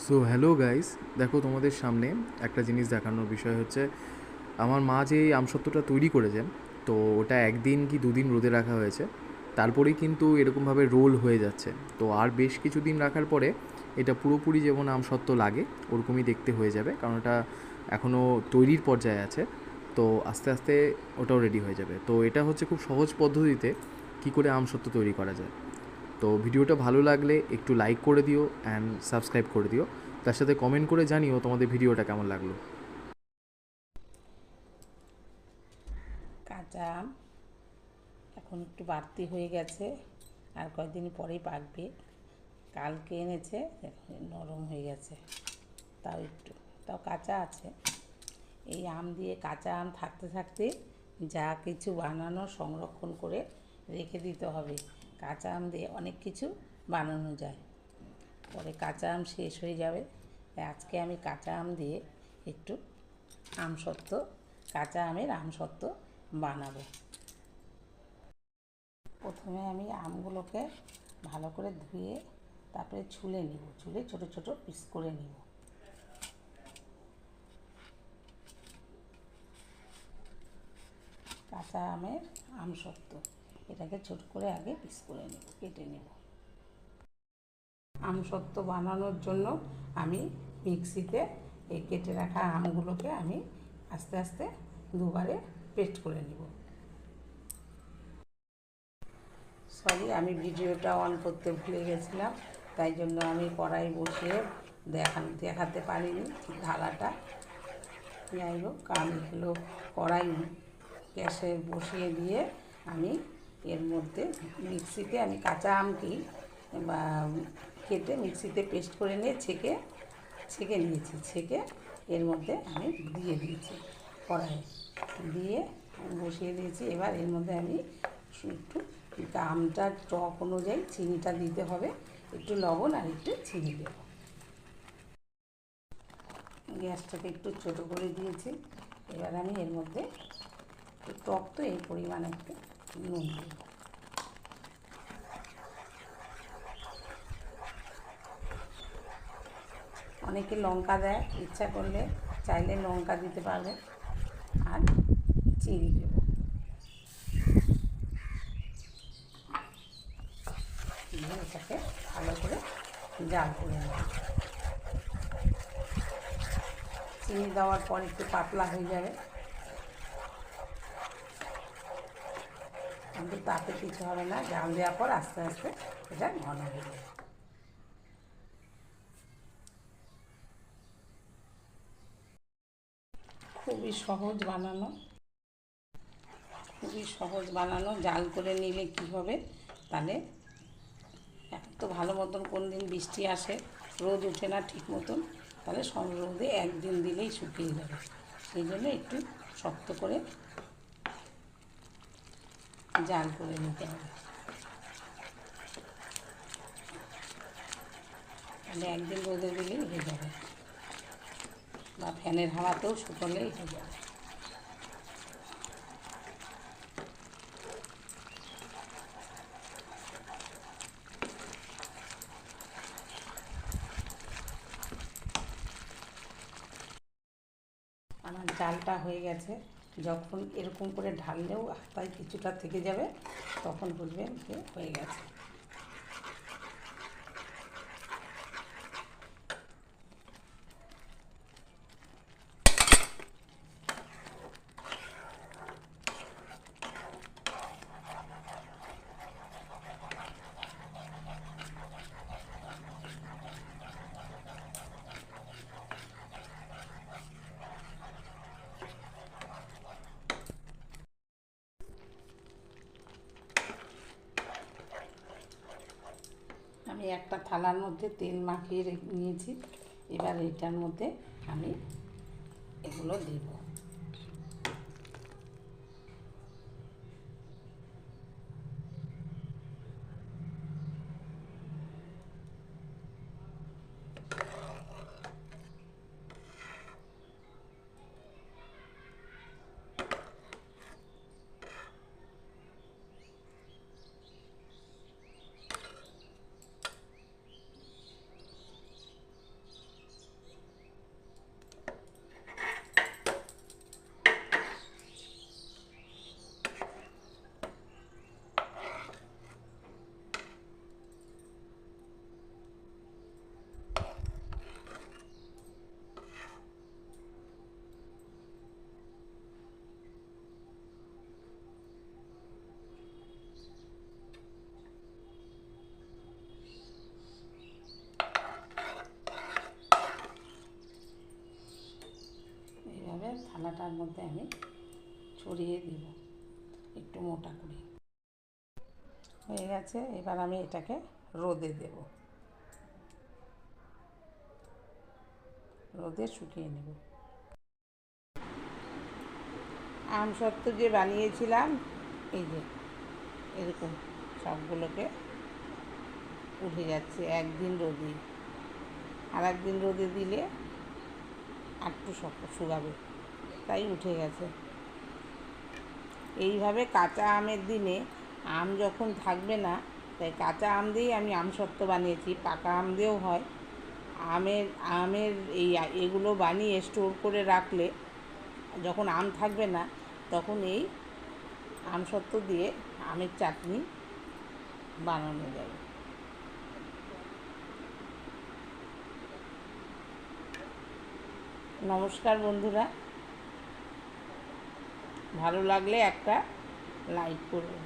So hello guys, দেখো তোমাদের সামনে একটা জিনিস দেখানোর বিষয় হচ্ছে আমার মা যে এই আমসত্ত্বটা তৈরি করেছেন। তো ওটা একদিন কি দুদিন রোদে রাখা হয়েছে, তারপরেই কিন্তু এরকমভাবে রোল হয়ে যাচ্ছে। তো আর বেশ কিছুদিন রাখার পরে এটা পুরোপুরি যেমন আমসত্ত্ব লাগে ওরকমই দেখতে হয়ে যাবে, কারণ এটা এখনও তৈরির পর্যায়ে আছে। তো আস্তে আস্তে ওটাও রেডি হয়ে যাবে। তো এটা হচ্ছে খুব সহজ পদ্ধতিতে কী করে আমসত্ত্ব তৈরি করা যায়। তো ভিডিওটা ভালো লাগলে একটু লাইক করে দিও অ্যান্ড সাবস্ক্রাইব করে দিও। তার সাথে কমেন্ট করে জানিও তোমাদের ভিডিওটা কেমন লাগলো। কাঁচা আম এখন একটু বাড়তি হয়ে গেছে, আর কয়েকদিন পরেই পাকবে। কালকে এনেছে, নরম হয়ে গেছে, তাও একটু, তাও কাঁচা আছে। এই আম দিয়ে, কাঁচা আম থাকতে থাকতে যা কিছু বানানো সংরক্ষণ করে রেখে দিতে হবে। কাঁচা আম দিয়ে অনেক কিছু বানানো যায়, পরে কাঁচা আম শেষ হয়ে যাবে। তাই আজকে আমি কাঁচা আম দিয়ে একটু আমসত্ত্ব, কাঁচা আমের আমসত্ত্ব বানাবো। প্রথমে আমি আমগুলোকে ভালো করে ধুয়ে তারপরে ছুলে নিব, ছুলে ছোট ছোট পিস করে নিব। কাঁচা আমের আমসত্ত্ব, এটাকে ছোট করে আগে পিস করে নেব, কেটে নেব। আমসত্ত্ব বানানোর জন্য আমি মিক্সিতে এই কেটে রাখা আমগুলোকে আমি আস্তে আস্তে দুবারে পেস্ট করে নেব। সরি, আমি ভিডিওটা অন করতে ভুলে গেছিলাম, তাই জন্য আমি কড়াই বসিয়ে দেখাতে পারিনি ঢালাটা। যাই হোক, আমি হলো কড়াই গ্যাসে বসিয়ে দিয়ে আমি এর মধ্যে মিক্সিতে আমি কাঁচা আমটি বা কেটে মিক্সিতে পেস্ট করে নিয়ে ছেঁকে নিয়েছি। ছেঁকে এর মধ্যে আমি দিয়ে দিয়েছি, কড়াইয়ে দিয়ে বসিয়ে দিয়েছি। এবার এর মধ্যে আমি একটু আমটার টক অনুযায়ী চিনিটা দিতে হবে, একটু লবণ আর একটু চিনি দেবো। গ্যাসটাকে একটু ছোটো করে দিয়েছি। এবার আমি এর মধ্যে টক তো এই পরিমাণে একটু নুন দেব। অনেকে লঙ্কা দেয়, ইচ্ছা করলে চাইলে লঙ্কা দিতে পারবে। আর চিনি দেবো, দিয়ে এটাকে ভালো করে জাল করে নেব। চিনি দেওয়ার পর একটু পাতলা হয়ে যাবে, কিন্তু তাতে কিছু হবে না। জাল দেওয়ার পর আস্তে আস্তে এটা ঘন হয়ে যাবে। খুবই সহজ বানানো, খুবই সহজ বানানো। জাল করে নিলে কী হবে, তাহলে এখন তো ভালো মতন কোন দিন বৃষ্টি আসে, রোদ ওঠে না ঠিক মতন, তাহলে সব রোদে একদিন দিলেই শুকিয়ে যাবে। সেই জন্য একটু শক্ত করে জাল করে নিতে হবে, তাহলে একদিন রোদে দিলেই হয়ে যাবে, বা ফ্যানের হাওয়াতেও শুকোলেই হয়ে যাবে। আমার জালটা হয়ে গেছে। যখন এরকম করে ঢাললেও হাতায় কিছুটা থেকে যাবে, তখন বুঝবেন যে হয়ে গেছে। আমি একটা থালার মধ্যে তেল মাখিয়ে নিয়েছি। এবার এটার মধ্যে আমি এগুলো দেব। থালাটার মধ্যে আমি ছড়িয়ে দিব একটু মোটা করে। হয়ে গেছে, এবার আমি এটাকে রোদে দেব, রোদে শুকিয়ে নেব। আমসত্ত্ব যে বানিয়েছিলাম, এই যে এরকম সবগুলোকে উঠে যাচ্ছে একদিন রোদে, আর একদিন রোদে দিলে একটু শুকাবে, তাই উঠে গেছে। এইভাবে কাঁচা আমের দিনে আম যখন থাকবে না, তাই কাঁচা আম দিয়েই আমি আমসত্ত্ব বানিয়েছি। পাকা আম দিয়েও হয়। আমের আমের এগুলো বানিয়ে স্টোর করে রাখলে যখন আম থাকবে না, তখন এই আমসত্ত্ব দিয়ে আমের চাটনি বানানো যাবে। নমস্কার বন্ধুরা, ভালো লাগলে একটা লাইক করবেন।